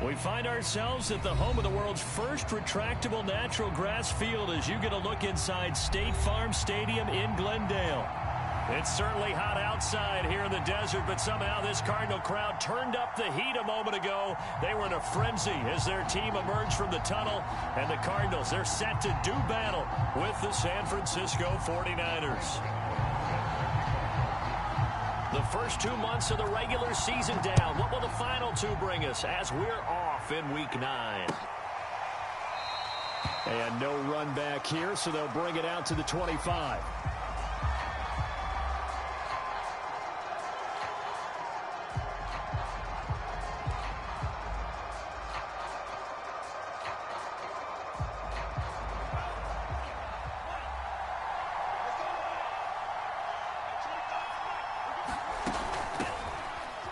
We find ourselves at the home of the world's first retractable natural grass field as you get a look inside State Farm Stadium in Glendale. It's certainly hot outside here in the desert, but somehow this Cardinal crowd turned up the heat a moment ago. They were in a frenzy as their team emerged from the tunnel, and the Cardinals, they're set to do battle with the San Francisco 49ers. The first 2 months of the regular season down. What will the final two bring us as we're off in Week 9? And no run back here, so they'll bring it out to the 25.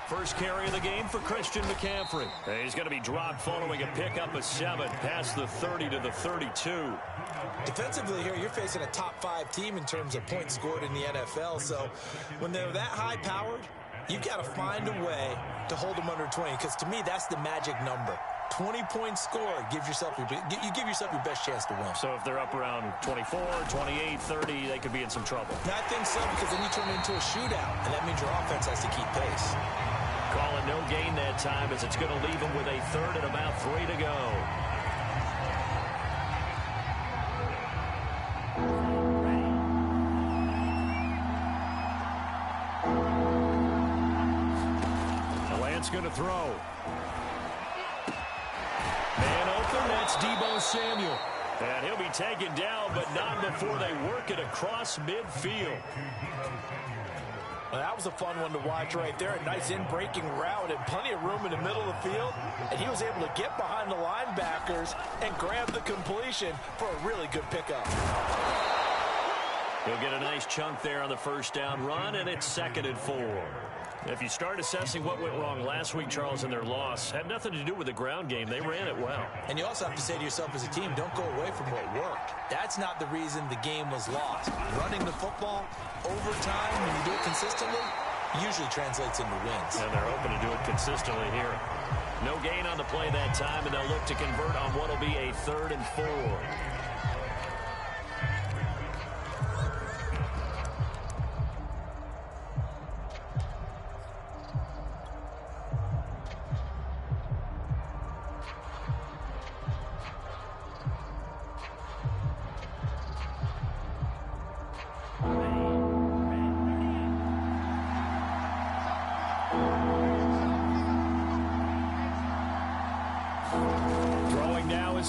First carry of the game for Christian McCaffrey. He's going to be dropped following a pickup of 7 past the 30 to the 32. Defensively here, you're facing a top 5 team in terms of points scored in the NFL. So when they're that high-powered, you've got to find a way to hold them under 20. Because to me, that's the magic number. 20 points scored gives yourself you give yourself your best chance to win. So if they're up around 24, 28, 30, they could be in some trouble. I think so, because then you turn it into a shootout, and that means your offense has to keep pace. Calling no gain that time as it's going to leave him with a third and about 3 to go. Lance going to throw. Man open, that's Deebo Samuel. And he'll be taken down, but not before they work it across midfield. Well, that was a fun one to watch right there. A nice in-breaking route and plenty of room in the middle of the field. And he was able to get behind the linebackers and grab the completion for a really good pickup. He'll get a nice chunk there on the first down run, and it's 2nd and 4. If you start assessing what went wrong last week, Charles, in their loss, had nothing to do with the ground game. They ran it well. And you also have to say to yourself as a team, don't go away from what worked. That's not the reason the game was lost. Running the football over time, when you do it consistently, usually translates into wins. And they're hoping to do it consistently here. No gain on the play that time, and they'll look to convert on what will be a 3rd and 4.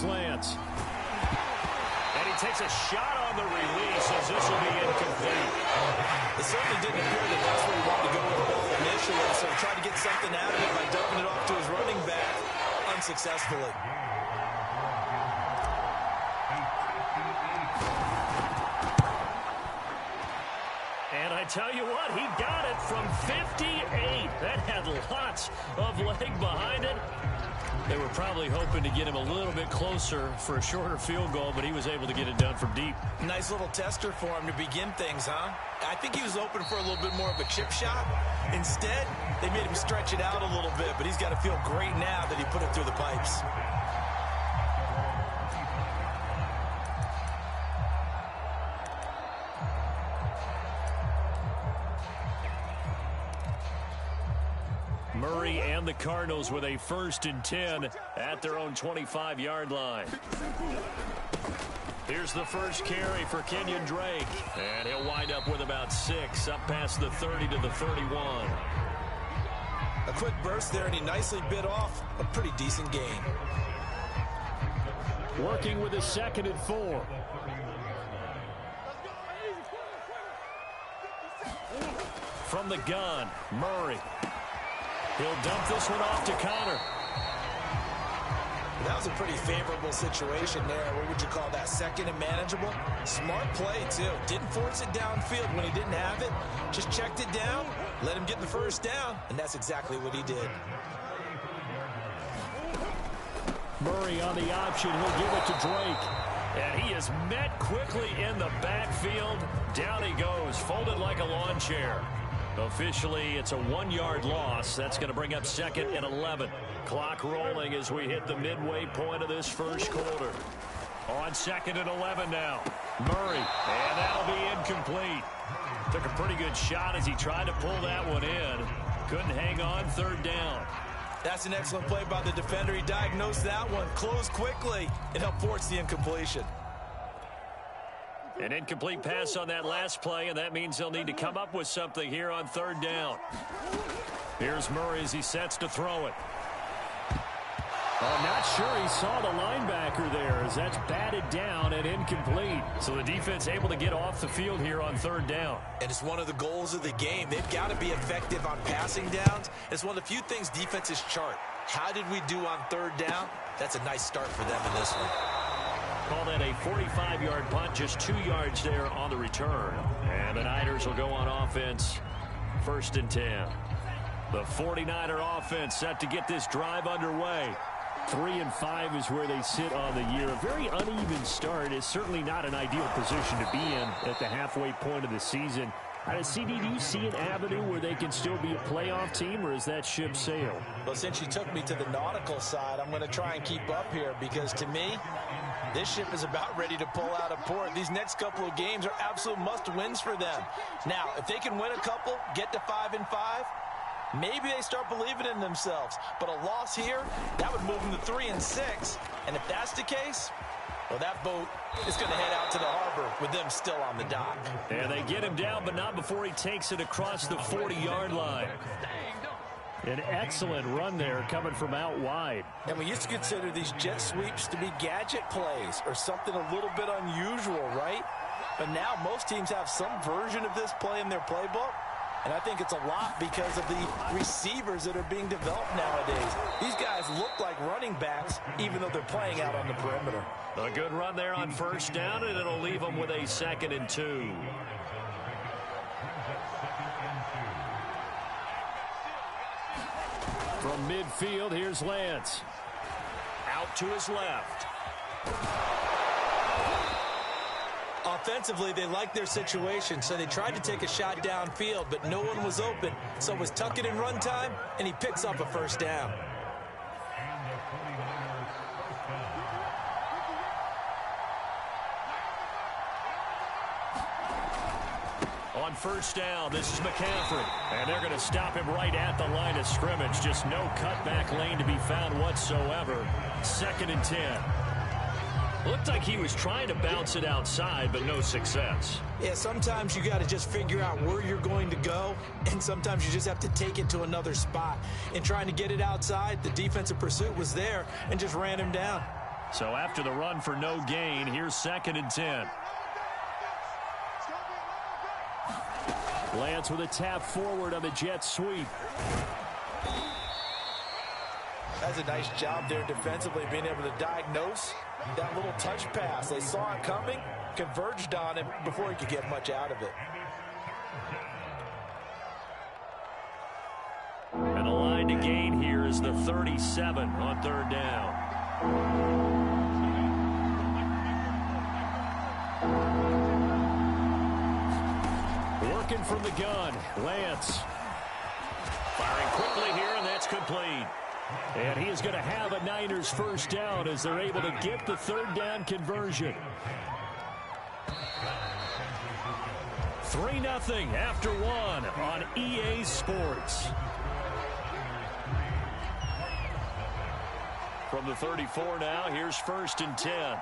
Lance. And he takes a shot on the release as this will be incomplete. It certainly didn't appear that that's where he wanted to go with the ball initially, so he tried to get something out of it by dumping it off to his running back unsuccessfully. And I tell you what, he got it from 58. That had lots of leg behind it. They were probably hoping to get him a little bit closer for a shorter field goal, but he was able to get it done from deep. Nice little tester for him to begin things, huh? I think he was open for a little bit more of a chip shot. Instead, they made him stretch it out a little bit, but he's got to feel great now that he put it through the pipes. Murray and the Cardinals with a 1st and 10 at their own 25-yard line. Here's the first carry for Kenyon Drake. And he'll wind up with about 6 up past the 30 to the 31. A quick burst there, and he nicely bit off a pretty decent gain. Working with a 2nd and 4. From the gun, Murray. He'll dump this one off to Connor. That was a pretty favorable situation there. What would you call that? 2nd and manageable? Smart play, too. Didn't force it downfield when he didn't have it. Just checked it down, let him get the first down, and that's exactly what he did. Murray on the option. He'll give it to Drake. And he is met quickly in the backfield. Down he goes, folded like a lawn chair. Officially, it's a 1-yard loss. That's going to bring up 2nd and 11. Clock rolling as we hit the midway point of this first quarter. On 2nd and 11 now. Murray, and that'll be incomplete. Took a pretty good shot as he tried to pull that one in. Couldn't hang on, 3rd down. That's an excellent play by the defender. He diagnosed that one, closed quickly, and helped force the incompletion. An incomplete pass on that last play, and that means they'll need to come up with something here on 3rd down. Here's Murray as he sets to throw it. I'm not sure he saw the linebacker there as that's batted down and incomplete. So the defense able to get off the field here on 3rd down. And it's one of the goals of the game. They've got to be effective on passing downs. It's one of the few things defenses chart. How did we do on 3rd down? That's a nice start for them in this one. Call that a 45-yard punt, just 2 yards there on the return. And the Niners will go on offense, 1st and 10. The 49er offense set to get this drive underway. 3-5 is where they sit on the year. A very uneven start is certainly not an ideal position to be in at the halfway point of the season. CD, do you see an avenue where they can still be a playoff team, or is that ship sailed? Well, since you took me to the nautical side, I'm going to try and keep up here because, to me, this ship is about ready to pull out of port. These next couple of games are absolute must-wins for them. Now, if they can win a couple, get to 5-5, maybe they start believing in themselves. But a loss here, that would move them to 3-6. And if that's the case, well, that boat is going to head out to the harbor with them still on the dock. And they get him down, but not before he takes it across the 40-yard line. An excellent run there coming from out wide. And we used to consider these jet sweeps to be gadget plays or something a little bit unusual, right? But now most teams have some version of this play in their playbook. And I think it's a lot because of the receivers that are being developed nowadays. These guys look like running backs, even though they're playing out on the perimeter. A good run there on 1st down, and it'll leave them with a 2nd and 2. From midfield, here's Lance. Out to his left. Offensively, they liked their situation, so they tried to take a shot downfield, but no one was open. So it was tuck it in run time, and he picks up a 1st down. On 1st down, this is McCaffrey. And they're going to stop him right at the line of scrimmage. Just no cutback lane to be found whatsoever. 2nd and 10. Looked like he was trying to bounce it outside, but no success. Yeah, sometimes you got to just figure out where you're going to go, and sometimes you just have to take it to another spot. In trying to get it outside, the defensive pursuit was there and just ran him down. So after the run for no gain, here's 2nd and 10. Lance with a tap forward on the jet sweep. That's a nice job there defensively, being able to diagnose that little touch pass. They saw it coming, converged on him before he could get much out of it. And the line to gain here is the 37 on 3rd down. Working from the gun, Lance. Firing quickly here, and that's complete. And he is going to have a Niners 1st down as they're able to get the 3rd down conversion. 3-0 after 1 on EA Sports. From the 34 now, here's 1st and 10.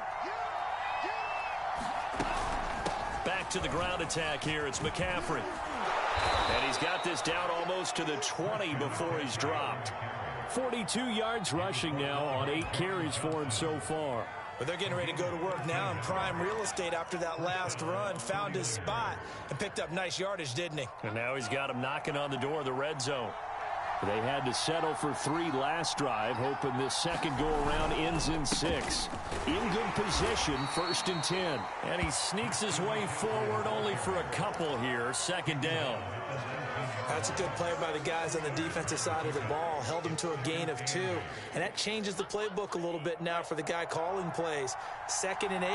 Back to the ground attack here. It's McCaffrey. And he's got this down almost to the 20 before he's dropped. 42 yards rushing now on 8 carries for him so far. But they're getting ready to go to work now in prime real estate after that last run. Found his spot and picked up nice yardage, didn't he? And now he's got him knocking on the door of the red zone. They had to settle for 3 last drive, hoping this second go-around ends in 6. In good position, 1st and 10. And he sneaks his way forward only for a couple here, 2nd down. That's a good play by the guys on the defensive side of the ball. Held him to a gain of 2. And that changes the playbook a little bit now for the guy calling plays. 2nd and 8.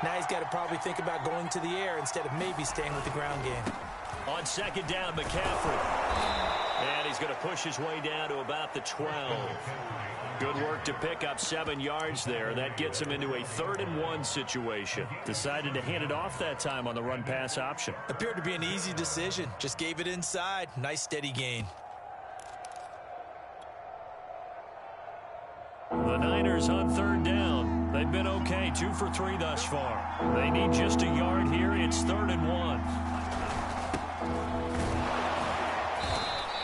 Now he's got to probably think about going to the air instead of maybe staying with the ground game. On 2nd down, McCaffrey. And he's going to push his way down to about the 12. Good work to pick up 7 yards there. That gets him into a 3rd-and-1 situation. Decided to hand it off that time on the run-pass option. Appeared to be an easy decision. Just gave it inside. Nice steady gain. The Niners on 3rd down. They've been okay, 2 for 3 thus far. They need just a yard here. It's 3rd-and-1.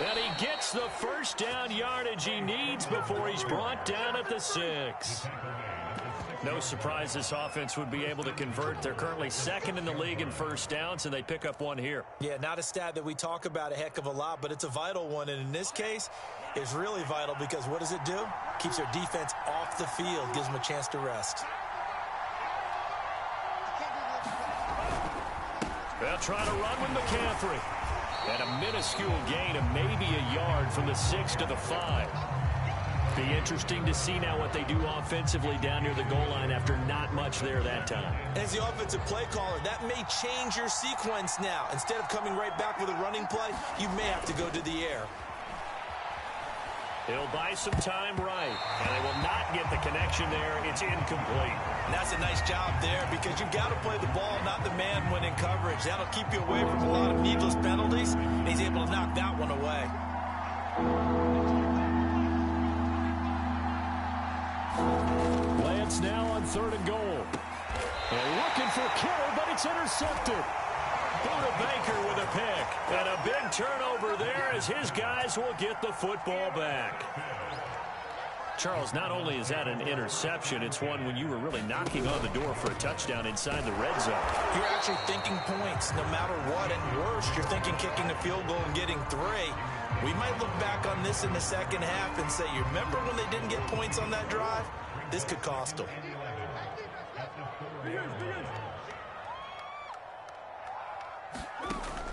And he gets the first down yardage he needs before he's brought down at the 6. No surprise this offense would be able to convert. They're currently 2nd in the league in first downs, and they pick up 1 here. Yeah, not a stat that we talk about a heck of a lot, but it's a vital one. And in this case, it's really vital because what does it do? Keeps their defense off the field, gives them a chance to rest. They'll try to run with McCaffrey. And a minuscule gain of maybe a yard from the 6 to the 5. Be interesting to see now what they do offensively down near the goal line after not much there that time. As the offensive play caller, that may change your sequence now. Instead of coming right back with a running play, you may have to go to the air. He'll buy some time right, and they will not get the connection there. It's incomplete. And that's a nice job there because you've got to play the ball, not the man when in coverage. That'll keep you away from a lot of needless penalties, and he's able to knock that one away. Lance now on 3rd and goal. And looking for Kittle, but it's intercepted. Buda Baker with a pick. And a big turnover there as his guys will get the football back. Charles, not only is that an interception, it's one when you were really knocking on the door for a touchdown inside the red zone. You're actually thinking points no matter what. At worst, you're thinking kicking a field goal and getting 3. We might look back on this in the second half and say, you remember when they didn't get points on that drive? This could cost them.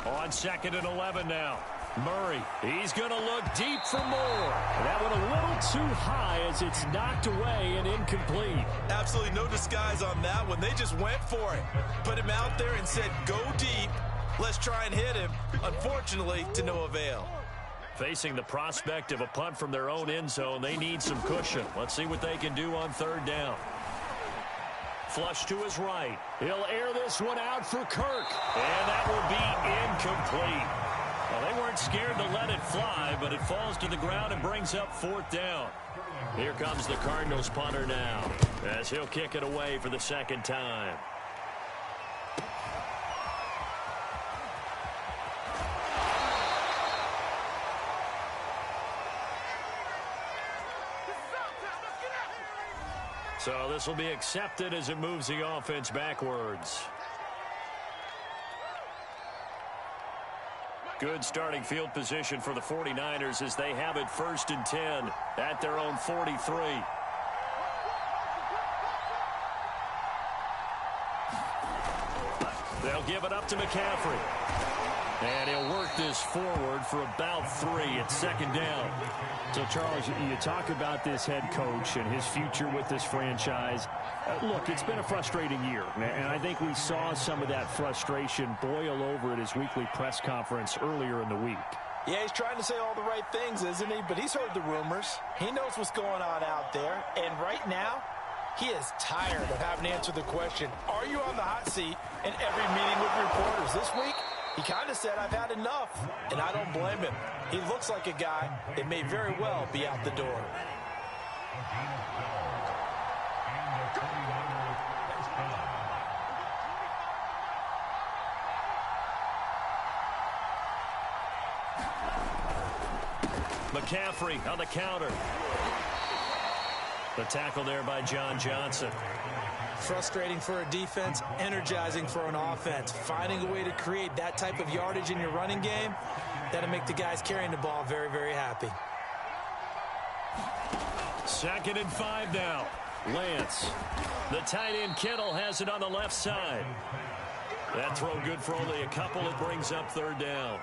On 2nd and 11 now. Murray, he's going to look deep for more. That one a little too high as it's knocked away and incomplete. Absolutely no disguise on that one. They just went for it. Put him out there and said, go deep. Let's try and hit him. Unfortunately, to no avail. Facing the prospect of a punt from their own end zone, they need some cushion. Let's see what they can do on 3rd down. Flush to his right. He'll air this one out for Kirk. And that will be incomplete. Well, they weren't scared to let it fly, but it falls to the ground and brings up 4th down. Here comes the Cardinals punter now, as he'll kick it away for the 2nd time. So this will be accepted as it moves the offense backwards. Good starting field position for the 49ers as they have it 1st and 10 at their own 43. They'll give it up to McCaffrey. And he'll work this forward for about 3 at 2nd down. So, Charles, you talk about this head coach and his future with this franchise. Look, it's been a frustrating year, and I think we saw some of that frustration boil over at his weekly press conference earlier in the week. Yeah, he's trying to say all the right things, isn't he? But he's heard the rumors. He knows what's going on out there. And right now, he is tired of having to answer the question, are you on the hot seat in every meeting with reporters? This week, he kind of said, I've had enough, and I don't blame him. He looks like a guy that may very well be out the door. McCaffrey on the counter. The tackle there by John Johnson. Frustrating for a defense, energizing for an offense. Finding a way to create that type of yardage in your running game, that'll make the guys carrying the ball very, very happy. 2nd and 5 now. Lance. The tight end Kittle has it on the left side. That throw good for only a couple. It brings up 3rd down.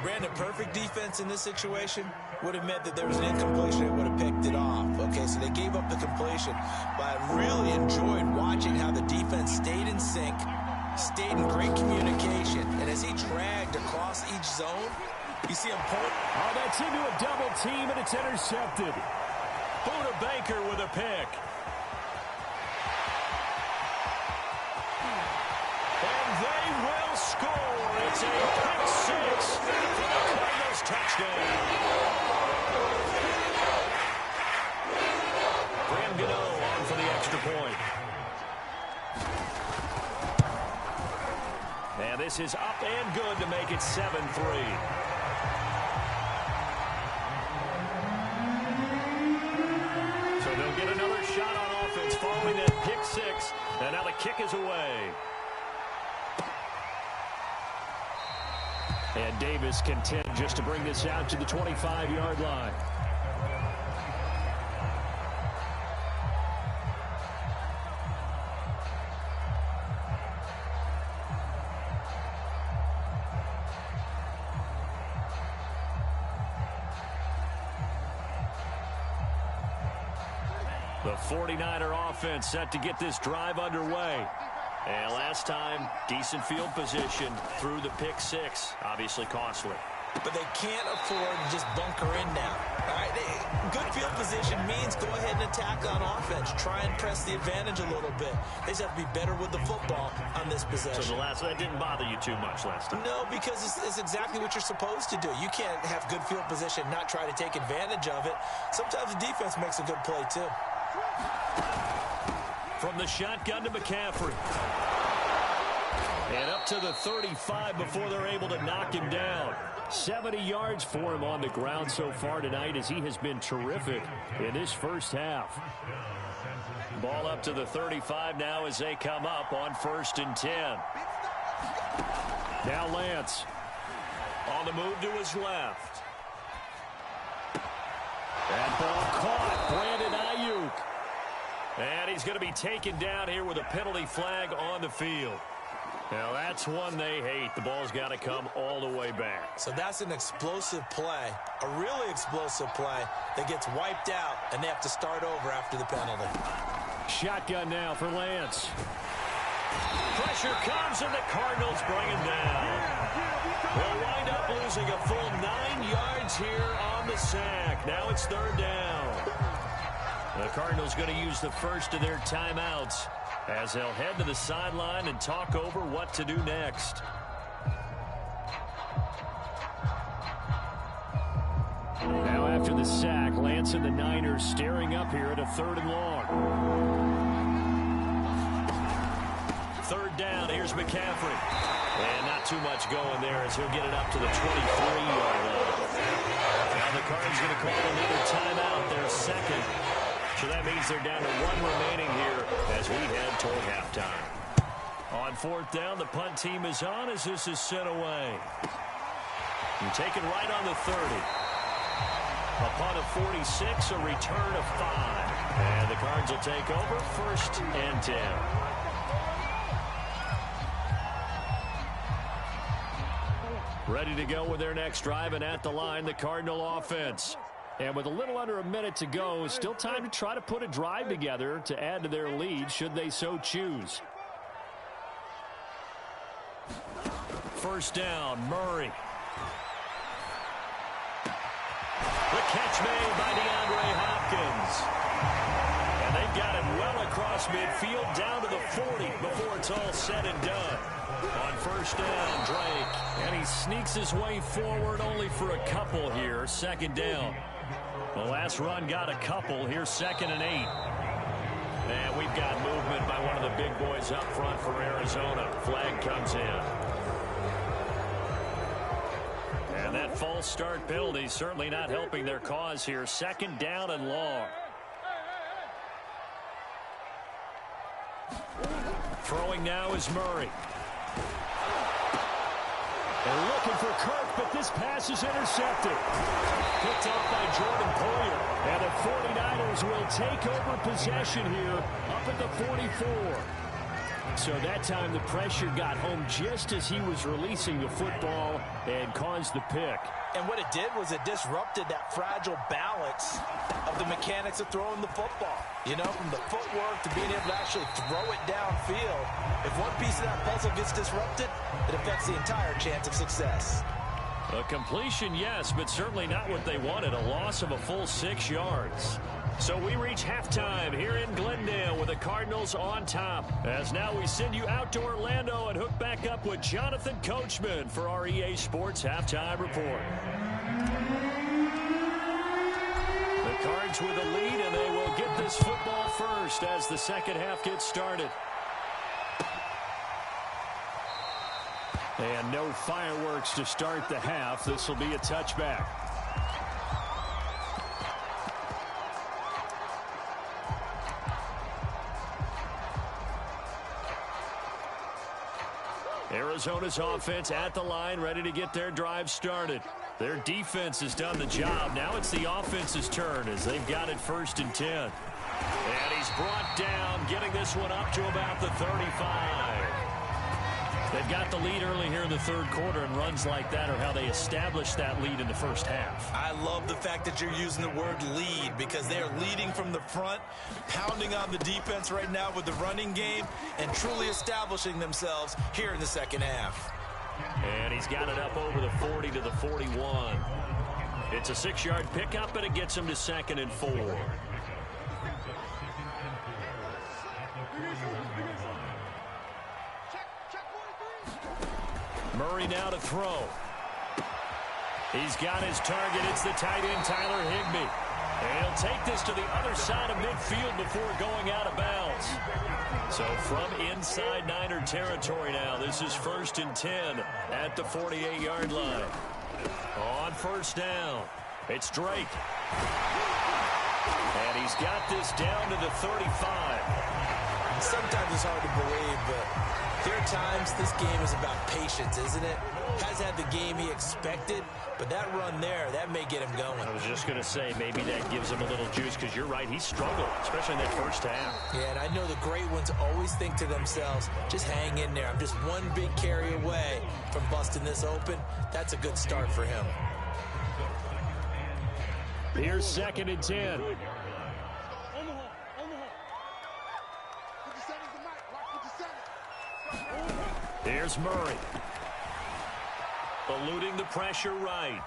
Brandon, perfect defense in this situation would have meant that there was an incompletion that would have picked it off. Okay, so they gave up the completion. But I really enjoyed watching how the defense stayed in sync, stayed in great communication. And as he dragged across each zone, You see him point. Oh, that's into a double team, and it's intercepted. Buda Baker with a pick. And they will score. It's a pick six for the Cardinals touchdown. Graham Gano on for the extra point. And this is up and good to make it 7-3. They'll get another shot on offense following that pick six. And now the kick is away. And Davis content just to bring this out to the 25-yard line. The 49er offense set to get this drive underway. And last time, decent field position through the pick six. Obviously costly. But they can't afford to just bunker in now. All right, good field position means go ahead and attack on offense. Try and press the advantage a little bit. They just have to be better with the football on this possession. So that didn't bother you too much last time? No, because it's exactly what you're supposed to do. You can't have good field position and not try to take advantage of it. Sometimes the defense makes a good play, too. From the shotgun to McCaffrey. And up to the 35 before they're able to knock him down. 70 yards for him on the ground so far tonight as he has been terrific in this first half. Ball up to the 35 now as they come up on 1st and 10. Now Lance on the move to his left. That ball caught. Brandon Ayuk. And he's going to be taken down here with a penalty flag on the field. Now, that's one they hate. The ball's got to come all the way back. So that's an explosive play, a really explosive play that gets wiped out, and they have to start over after the penalty. Shotgun now for Lance. Pressure comes, and the Cardinals bring him down. They'll wind up losing a full 9 yards here on the sack. Now it's 3rd down. The Cardinals going to use the first of their timeouts as they'll head to the sideline and talk over what to do next. Now after the sack, Lance and the Niners staring up here at a 3rd and long. 3rd down, here's McCaffrey. And not too much going there as he'll get it up to the 23-yard line. Now the Cardinals going to call another timeout, their second. So that means they're down to 1 remaining here as we head toward halftime. On 4th down, the punt team is on as this is sent away. And taken right on the 30. A punt of 46, a return of 5. And the Cards will take over 1st and 10. Ready to go with their next drive, and at the line, the Cardinal offense. And with a little under a minute to go, still time to try to put a drive together to add to their lead should they so choose. 1st down, Murray. The catch made by DeAndre Hopkins. And they've got him well across midfield down to the 40 before it's all said and done. On 1st down, Drake. And he sneaks his way forward only for a couple here. 2nd down. The last run got a couple. Here's 2nd and 8. And we've got movement by one of the big boys up front for Arizona. Flag comes in. And that false start penalty certainly not helping their cause here. 2nd down and long. Throwing now is Murray. They're looking for Kirk, but this pass is intercepted. Picked off by Jordan Poyer. And the 49ers will take over possession here up at the 44. So that time the pressure got home just as he was releasing the football and caused the pick. And what it did was it disrupted that fragile balance of the mechanics of throwing the football. You know, from the footwork to being able to actually throw it downfield. If one piece of that puzzle gets disrupted, it affects the entire chance of success. A completion, yes, but certainly not what they wanted. A loss of a full 6 yards. So we reach halftime here in Glendale with the Cardinals on top. As now we send you out to Orlando and hook back up with Jonathan Coachman for our EA Sports Halftime Report. The Cards with a lead, and they will get this football first as the second half gets started. And no fireworks to start the half. This will be a touchback. Arizona's offense at the line, ready to get their drive started. Their defense has done the job. Now it's the offense's turn as they've got it 1st and 10. And he's brought down, getting this one up to about the 35. They've got the lead early here in the third quarter, and runs like that are how they establish that lead in the first half. I love the fact that you're using the word lead because they are leading from the front, pounding on the defense right now with the running game, and truly establishing themselves here in the second half. And he's got it up over the 40 to the 41. It's a 6-yard pickup, and it gets him to 2nd and 4. Murray now to throw. He's got his target. It's the tight end, Tyler Higbee. And he'll take this to the other side of midfield before going out of bounds. So from inside Niner territory now, this is 1st and 10 at the 48-yard line. On 1st down, it's Drake. And he's got this down to the 35. Sometimes it's hard to believe, but there are times this game is about patience, isn't it? Has had the game he expected, but that run there, that may get him going. I was just going to say, maybe that gives him a little juice, because you're right, he struggled, especially in that first half. Yeah, and I know the great ones always think to themselves, just hang in there. I'm just one big carry away from busting this open. That's a good start for him. Here's 2nd and 10. Here's Murray. Eluding the pressure right.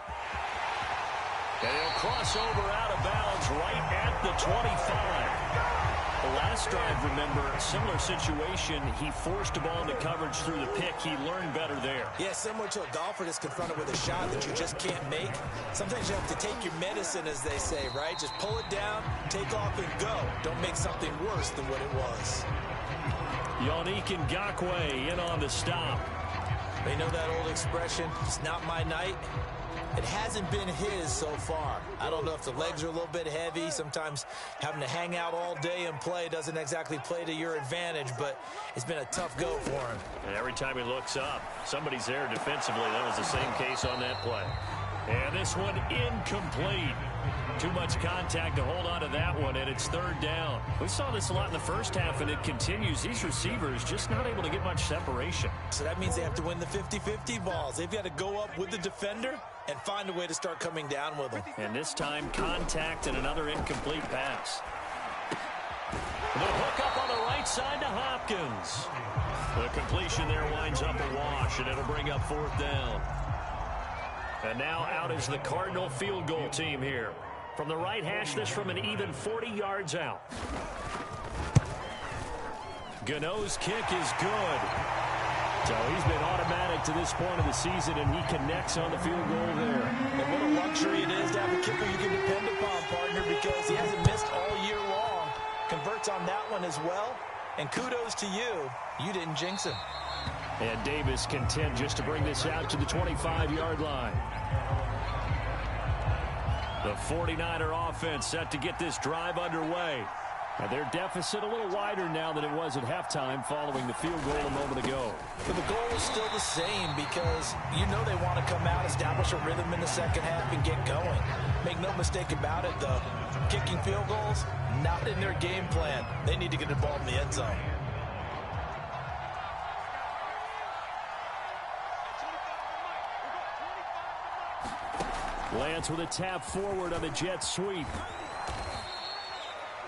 And he'll cross over out of bounds right at the 25. The last drive, remember, similar situation. He forced a ball into coverage through the pick. He learned better there. Yeah, similar to a golfer that's confronted with a shot that you just can't make. Sometimes you have to take your medicine, as they say, right? Just pull it down, take off, and go. Don't make something worse than what it was. Yannick Ngakoue in on the stop. They know that old expression, it's not my night. It hasn't been his so far. I don't know if the legs are a little bit heavy. Sometimes having to hang out all day and play doesn't exactly play to your advantage, but it's been a tough go for him. And every time he looks up, somebody's there defensively. That was the same case on that play. And this one incomplete. Too much contact to hold on to that one, and it's 3rd down. We saw this a lot in the first half, and it continues. These receivers just not able to get much separation. So that means they have to win the 50-50 balls. They've got to go up with the defender and find a way to start coming down with them. And this time, contact and another incomplete pass. The hook up on the right side to Hopkins. The completion there winds up a wash, and it'll bring up 4th down. And now out is the Cardinal field goal team here. From the right hash, this from an even 40 yards out. Gano's kick is good. So he's been automatic to this point of the season, and he connects on the field goal there. And what a luxury it is to have a kicker you can depend upon, partner, because he hasn't missed all year long. Converts on that one as well. And kudos to you. You didn't jinx him. And Davis content just to bring this out to the 25-yard line. The 49er offense set to get this drive underway. And their deficit a little wider now than it was at halftime following the field goal a moment ago. But the goal is still the same because you know they want to come out, establish a rhythm in the second half, and get going. Make no mistake about it, though. Kicking field goals, not in their game plan. They need to get the ball in the end zone. Lance with a tap forward on the jet sweep.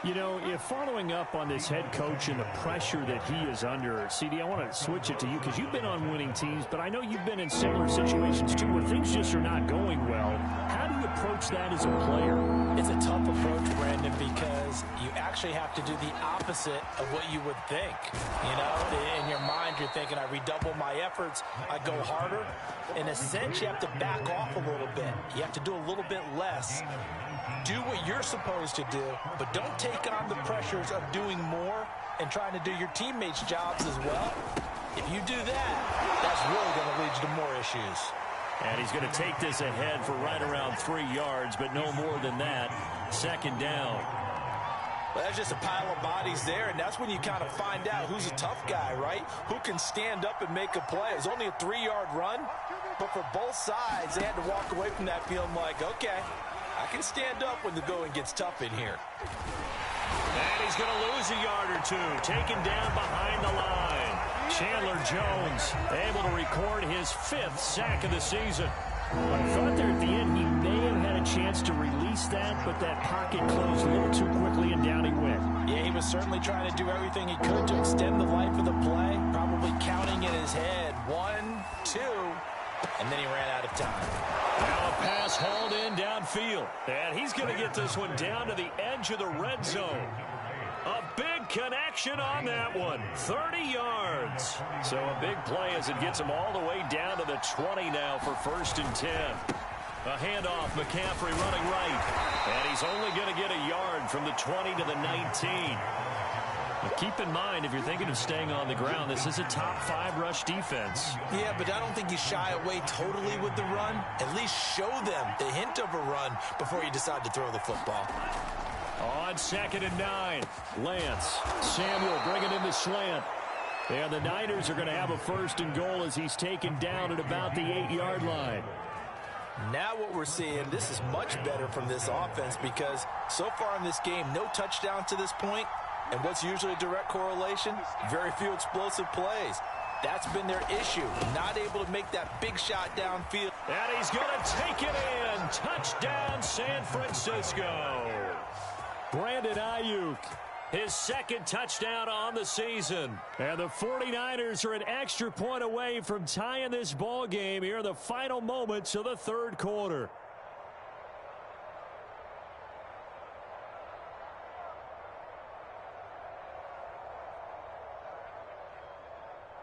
You know, if following up on this head coach and the pressure that he is under, CD, I want to switch it to you because you've been on winning teams, but I know you've been in similar situations too where things just are not going well. How do you approach that as a player? It's a tough approach, Brandon, because you actually have to do the opposite of what you would think. You know, in your mind, you're thinking, I redouble my efforts, I go harder. In a sense, you have to back off a little bit. You have to do a little bit less. Do what you're supposed to do, but don't take on the pressures of doing more and trying to do your teammates' jobs as well. If you do that, that's really going to lead you to more issues. And he's going to take this ahead for right around 3 yards, but no more than that. Second down. Well, that's just a pile of bodies there, and that's when you kind of find out who's a tough guy, right? Who can stand up and make a play. It was only a 3-yard run, but for both sides, they had to walk away from that feeling like, okay, I can stand up when the going gets tough in here. And he's going to lose a yard or two, taken down behind the line. Chandler Jones able to record his 5th sack of the season. I thought there at the end he may have had a chance to release that, but that pocket closed a little too quickly and down he went. Yeah, he was certainly trying to do everything he could to extend the life of the play, probably counting in his head 1, 2, and then he ran out of time. Now a pass hauled in downfield. And he's going to get this one down to the edge of the red zone. A big connection on that one. 30 yards. So a big play as it gets him all the way down to the 20 now for 1st and 10. A handoff, McCaffrey running right. And he's only going to get a yard from the 20 to the 19. But keep in mind, if you're thinking of staying on the ground, this is a top 5 rush defense. Yeah, but I don't think you shy away totally with the run. At least show them the hint of a run before you decide to throw the football. On 2nd and 9, Lance. Samuel bringing in the slant. And the Niners are going to have a 1st and goal as he's taken down at about the 8-yard line. Now what we're seeing, this is much better from this offense because so far in this game, no touchdown to this point. And what's usually a direct correlation? Very few explosive plays. That's been their issue, not able to make that big shot downfield. And he's going to take it in. Touchdown, San Francisco. Brandon Ayuk, his 2nd touchdown on the season. And the 49ers are an extra point away from tying this ball game here in the final moments of the 3rd quarter.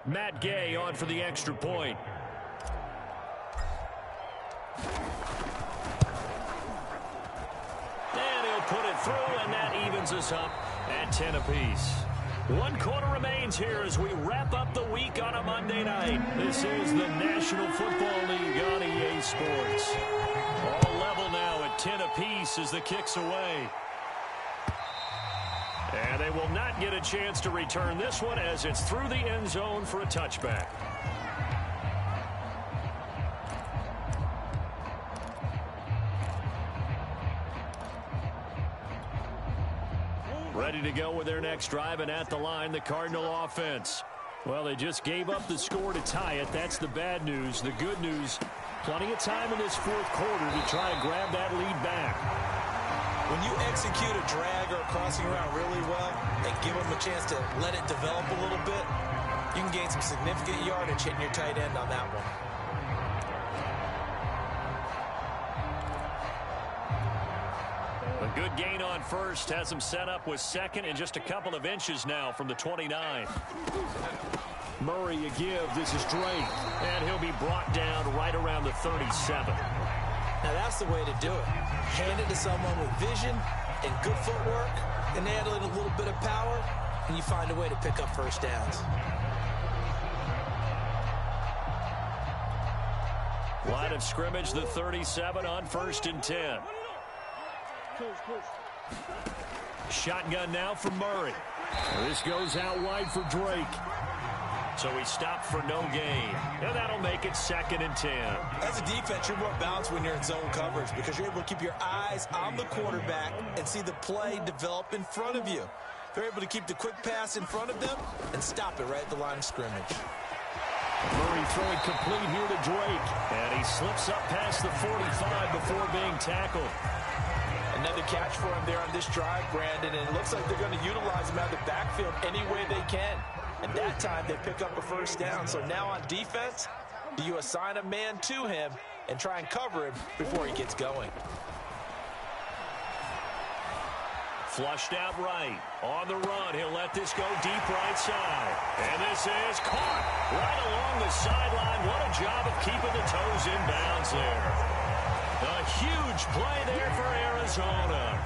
Matt Gay on for the extra point. And he'll put it through, and that evens us up at 10 apiece. 1 quarter remains here as we wrap up the week on a Monday night. This is the National Football League on EA Sports. All level now at 10 apiece as the kick's away. And they will not get a chance to return this one as it's through the end zone for a touchback. Ready to go with their next drive, and at the line, the Cardinal offense. Well, they just gave up the score to tie it. That's the bad news. The good news, plenty of time in this 4th quarter to try to grab that lead back. When you execute a drag or a crossing route really well and give them a chance to let it develop a little bit, you can gain some significant yardage hitting your tight end on that one. A good gain on 1st has him set up with 2nd and just a couple of inches now from the 29. Murray a give. This is Drake. And he'll be brought down right around the 37. Now that's the way to do it. Hand it to someone with vision and good footwork, and add a little bit of power, and you find a way to pick up 1st downs. Line of scrimmage, the 37 on 1st and 10. Shotgun now for Murray. This goes out wide for Drake. So he stopped for no gain. And that'll make it 2nd and 10. As a defense, you're more balanced when you're in zone coverage because you're able to keep your eyes on the quarterback and see the play develop in front of you. They're able to keep the quick pass in front of them and stop it right at the line of scrimmage. Murray throwing complete here to Drake. And he slips up past the 45 before being tackled. And Another catch for him there on this drive, Brandon, and it looks like they're going to utilize him out of the backfield any way they can. And that time, they pick up a first down. So now on defense, do you assign a man to him and try and cover him before he gets going? Flushed out right. On the run, he'll let this go deep right side. And this is caught right along the sideline. What a job of keeping the toes in bounds there. A huge play there for Arizona.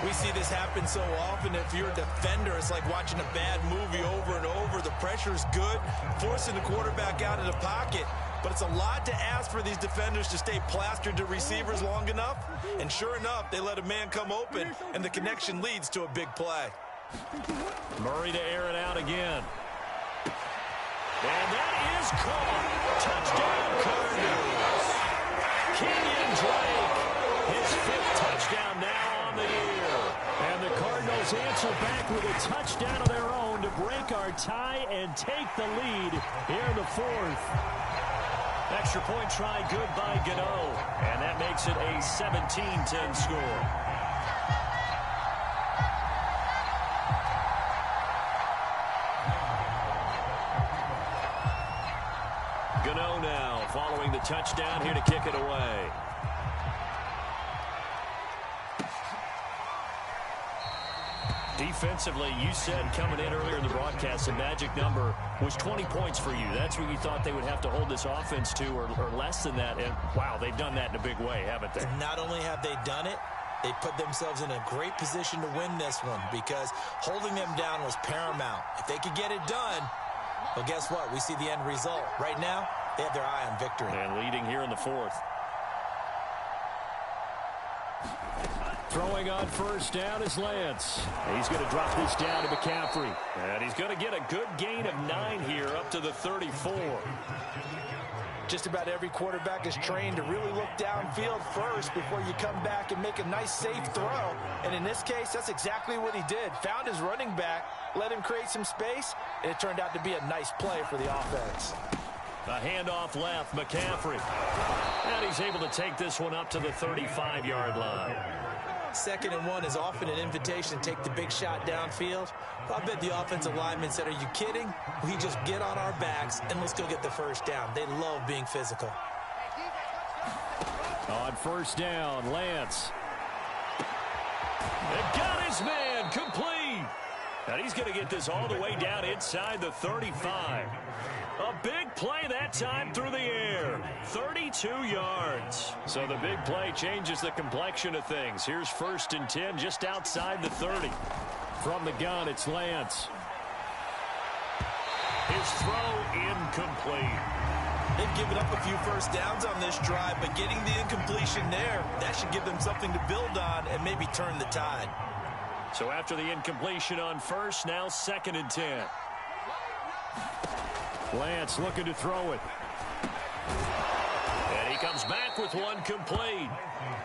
We see this happen so often. If you're a defender, it's like watching a bad movie over and over. The pressure's good, forcing the quarterback out of the pocket. But it's a lot to ask for these defenders to stay plastered to receivers long enough. And sure enough, they let a man come open, and the connection leads to a big play. Murray to air it out again. And that is caught. Touchdown, Cardinals. Kenyon Drake, his 5th touchdown now on the year. And the Cardinals answer back with a touchdown of their own to break our tie and take the lead here in the 4th. Extra point try good by Gano. And that makes it a 17-10 score. Gano now following the touchdown here to kick it away. Defensively, you said coming in earlier in the broadcast, the magic number was 20 points for you. That's what you thought they would have to hold this offense to, or less than that. And, wow, they've done that in a big way, haven't they? Not only have they done it, they put themselves in a great position to win this one because holding them down was paramount. If they could get it done, well, guess what? We see the end result. Right now, they have their eye on victory. And leading here in the 4th. Throwing on first down is Lance. He's going to drop this down to McCaffrey. And he's going to get a good gain of 9 here up to the 34. Just about every quarterback is trained to really look downfield first before you come back and make a nice, safe throw. And in this case, that's exactly what he did. Found his running back, let him create some space, and it turned out to be a nice play for the offense. A handoff left, McCaffrey. And he's able to take this one up to the 35-yard line. 2nd and 1 is often an invitation to take the big shot downfield. I bet the offensive linemen said, are you kidding? We just get on our backs and let's go get the first down. They love being physical. On first down, Lance. They got his man complete. And he's going to get this all the way down inside the 35. A big play that time through the air. 32 yards. So the big play changes the complexion of things. Here's 1st and 10 just outside the 30. From the gun, it's Lance. His throw incomplete. They've given up a few first downs on this drive, but getting the incompletion there, that should give them something to build on and maybe turn the tide. So after the incompletion on first, now 2nd and 10. Lance looking to throw it. And he comes back with one complete.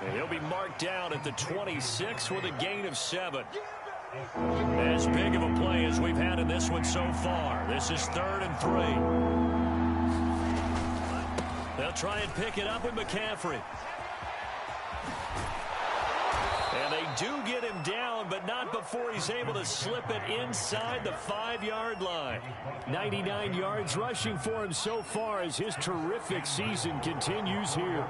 And he'll be marked down at the 26 with a gain of 7. As big of a play as we've had in this one so far. This is 3rd and 3. They'll try and pick it up with McCaffrey. And they do get him down, but not before he's able to slip it inside the 5-yard line. 99 yards rushing for him so far as his terrific season continues here.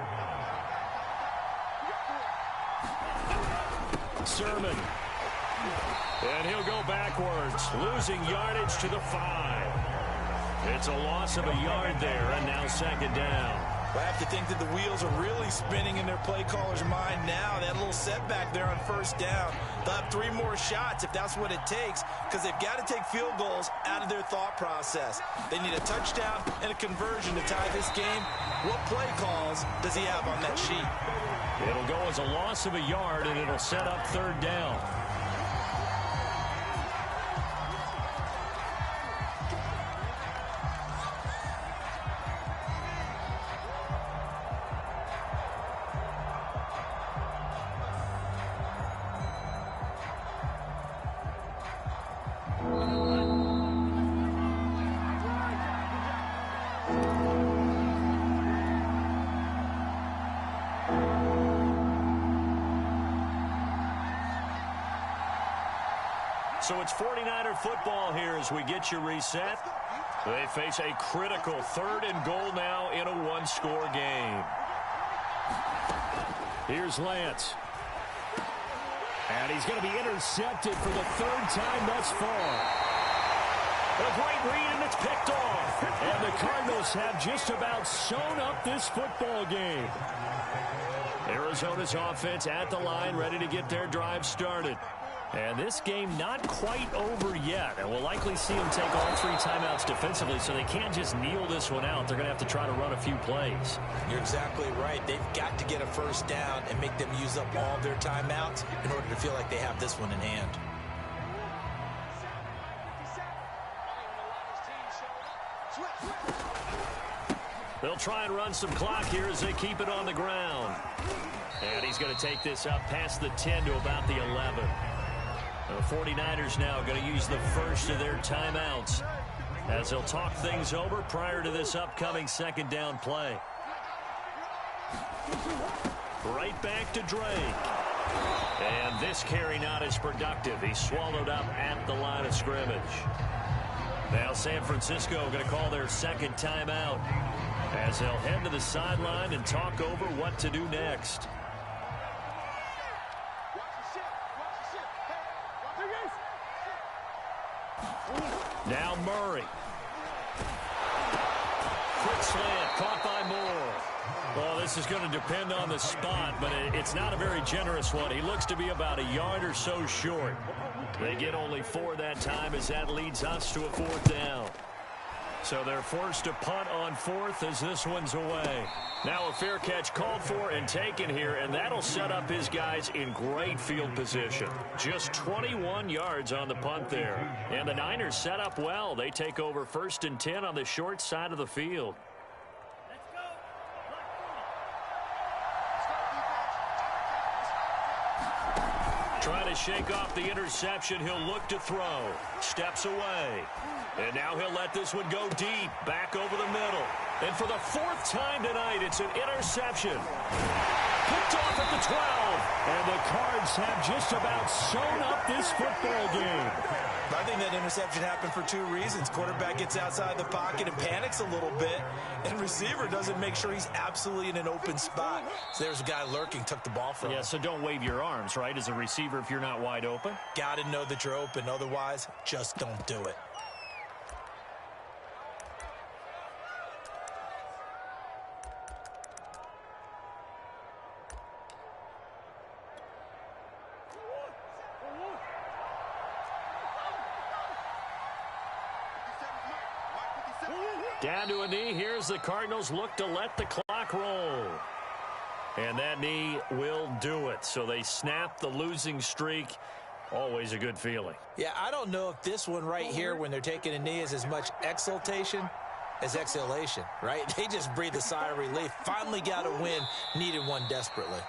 Sermon. And he'll go backwards, losing yardage to the 5. It's a loss of a yard there, and now 2nd down. I have to think that the wheels are really spinning in their play caller's mind now. That little setback there on first down. They'll have 3 more shots if that's what it takes, because they've got to take field goals out of their thought process. They need a touchdown and a conversion to tie this game. What play calls does he have on that sheet? It'll go as a loss of a yard, and it'll set up 3rd down. So it's 49er football here as we get you reset. They face a critical 3rd and goal now in a one-score game. Here's Lance. And he's going to be intercepted for the 3rd time thus far. A great read, and it's picked off. And the Cardinals have just about sewn up this football game. Arizona's offense at the line, ready to get their drive started. And this game not quite over yet. And we'll likely see them take all 3 timeouts defensively, so they can't just kneel this one out. They're going to have to try to run a few plays. You're exactly right. They've got to get a first down and make them use up all their timeouts in order to feel like they have this one in hand. They'll try and run some clock here as they keep it on the ground. And he's going to take this up past the 10 to about the 11. The 49ers now going to use the first of their timeouts as they'll talk things over prior to this upcoming 2nd down play. Right back to Drake. And this carry not as productive. He's swallowed up at the line of scrimmage. Now San Francisco going to call their 2nd timeout as they'll head to the sideline and talk over what to do next. Now Murray. Quick slant, caught by Moore. Well, this is going to depend on the spot, but it's not a very generous one. He looks to be about a yard or so short. They get only 4 that time as that leads us to a 4th down. So they're forced to punt on 4th as this one's away. Now a fair catch called for and taken here, and that'll set up his guys in great field position. Just 21 yards on the punt there. And the Niners set up well. They take over 1st and 10 on the short side of the field. Trying to shake off the interception. He'll look to throw. Steps away. And now he'll let this one go deep. Back over the middle. And for the 4th time tonight, it's an interception. Picked off at the 12. And the Cards have just about sewn up this football game. I think that interception happened for 2 reasons. Quarterback gets outside the pocket and panics a little bit. And receiver doesn't make sure he's absolutely in an open spot. So there's a guy lurking, took the ball from him. Yeah, so don't wave your arms, right, as a receiver if you're not wide open. Got to know that you're open. Otherwise, just don't do it. Down to a knee. Here's the Cardinals look to let the clock roll. And that knee will do it. So they snap the losing streak. Always a good feeling. Yeah, I don't know if this one right here when they're taking a knee is as much exultation as exhalation, right? They just breathe a sigh of relief. Finally got a win. Needed one desperately.